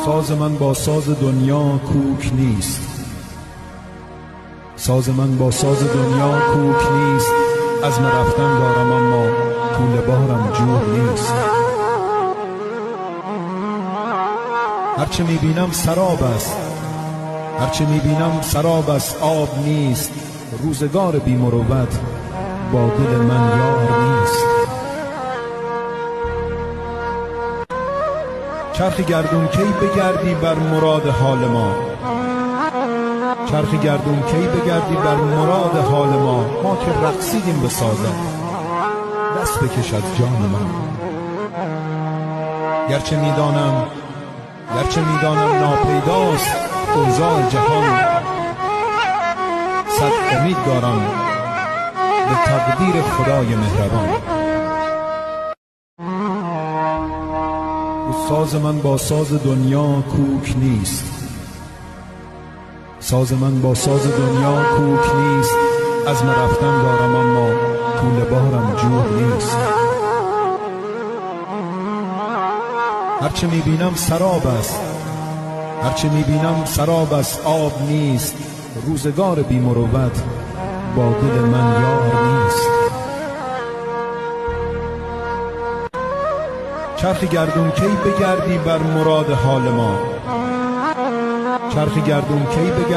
ساز من با ساز دنیا کوک نیست، ساز من با ساز دنیا کوک نیست. از من رفتن دارم اما طول بارم جور نیست. هرچه میبینم سراب است، هرچه میبینم سراب است، آب نیست. روزگار بی مروت با دل من یار نیست. چرخ گردون کی بگردی بر مراد حال ما، چرخ گردون کی بگردی بر مراد حال ما. ما که رقصیدیم به سازت، دست بکش از جان من. گرچه میدانم ناپیداست اوضاع جهان، صد امید دارم به تقدیر خدای مهربان. ساز من با ساز دنیا کوک نیست، ساز من با ساز دنیا کوک نیست. از من رفتن دارم اما طول بارم جور نیست. هرچه میبینم سراب است، هرچه میبینم سراب است، آب نیست. روزگار بی مروت با دل من یار نیست. چرخ گردون کی بگردی بر مراد حال ما، چرخ گردون کی بگردی